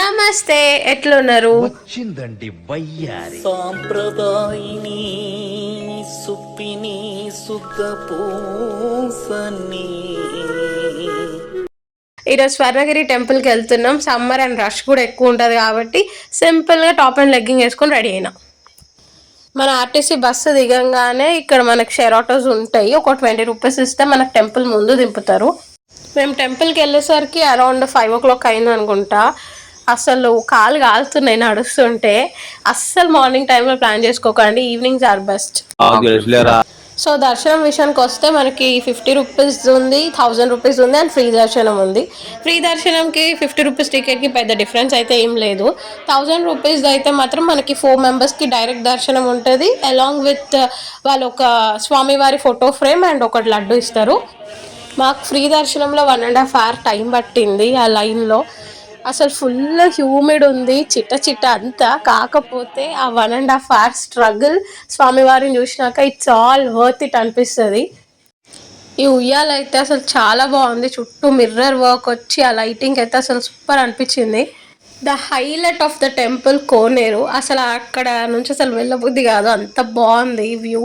నమస్తే, ఎట్లున్నారు? వచ్చిందండి వయ్యారి సాంప్రదాయిని సుప్పిని సుఖ పూసని. ఈరోజు స్వర్ణగిరి టెంపుల్కి వెళ్తున్నాం. సమ్మర్ అండ్ రష్ కూడా ఎక్కువ ఉంటుంది కాబట్టి సింపుల్గా టాప్ అండ్ లెగ్గింగ్ వేసుకొని రెడీ అయినా. మన ఆర్టీసీ బస్సు దిగంగానే ఇక్కడ మనకి షేర్ ఆటోస్ ఉంటాయి. ఒక 20 రూపీస్ ఇస్తే మనకు టెంపుల్ ముందు దింపుతారు. మేము టెంపుల్కి వెళ్ళేసరికి అరౌండ్ 5 o'clock అయింది అనుకుంటా. అసలు కాలు కాలుతున్నాయి నడుస్తుంటే. అస్సలు మార్నింగ్ టైంలో ప్లాన్ చేసుకోకండి, ఈవినింగ్స్ ఆర్ బెస్ట్. సో దర్శనం విషయానికి వస్తే మనకి 50 రూపీస్ ఉంది, 1000 రూపీస్ ఉంది అండ్ ఫ్రీ దర్శనం ఉంది. ఫ్రీ దర్శనంకి 50 రూపీస్ టికెట్కి పెద్ద డిఫరెన్స్ అయితే ఏం లేదు. 1000 రూపీస్ అయితే మాత్రం మనకి 4 మెంబర్స్కి డైరెక్ట్ దర్శనం ఉంటుంది. అలాంగ్ విత్ వాళ్ళు ఒక స్వామివారి ఫోటో ఫ్రేమ్ అండ్ ఒక లడ్డు ఇస్తారు. మాకు ఫ్రీ దర్శనంలో 1.5 hour టైం పట్టింది ఆ లైన్లో. అసలు ఫుల్ హ్యూమిడ్ ఉంది, చిట్ట చిట్ట అంతా. కాకపోతే ఆ 1.5 hour స్ట్రగుల్ స్వామివారిని చూసినాక ఇట్స్ ఆల్ వర్త్ ఇట్ అనిపిస్తుంది. ఈ ఉయ్యాలైతే అసలు చాలా బాగుంది. చుట్టూ మిర్రర్ వర్క్ వచ్చి ఆ లైటింగ్ అయితే అసలు సూపర్ అనిపించింది. The highlight of the temple కోనేరు. అసలు అక్కడ నుంచి అసలు వెళ్ళబుద్ధి కాదు, అంత బాగుంది వ్యూ.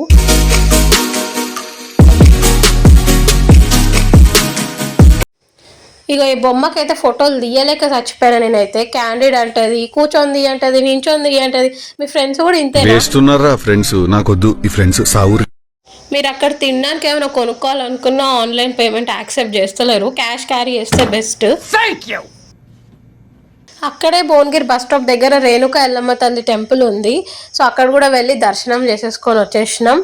ఇక ఈ బొమ్మకైతే ఫోటోలు తీయలేక చచ్చిపోయాను నేనైతే. క్యాండిడ్ అంటది, కూర్చొని అంటది, నించొని అంటది. మీ ఫ్రెండ్స్ కూడా ఇంతేనా? ఫ్రెండ్స్ నాకొద్దు ఈ ఫ్రెండ్స్ సావురు. మీరు అక్కడ తినడానికి ఏమైనా కొనుక్కోవాలనుకున్నా ఆన్లైన్ పేమెంట్ యాక్సెప్ట్ చేస్తలేరు. క్యాష్ క్యారీ చేస్తే బెస్ట్. అక్కడే భువనగిరి బస్ స్టాప్ దగ్గర రేణుక ఎల్లమ్మ తల్లి టెంపుల్ ఉంది. సో అక్కడ కూడా వెళ్ళి దర్శనం చేసేసుకొని వచ్చేసినాం.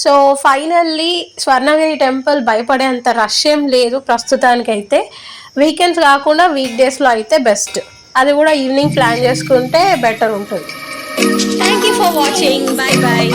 సో ఫైనల్లీ స్వర్ణగిరి టెంపుల్ భయపడేంత రష్ ఏం లేదు ప్రస్తుతానికైతే. వీకెండ్స్ కాకుండా వీక్ డేస్లో అయితే బెస్ట్. అది కూడా ఈవినింగ్ ప్లాన్ చేసుకుంటే బెటర్ ఉంటుంది. Thank you for watching. Bye bye.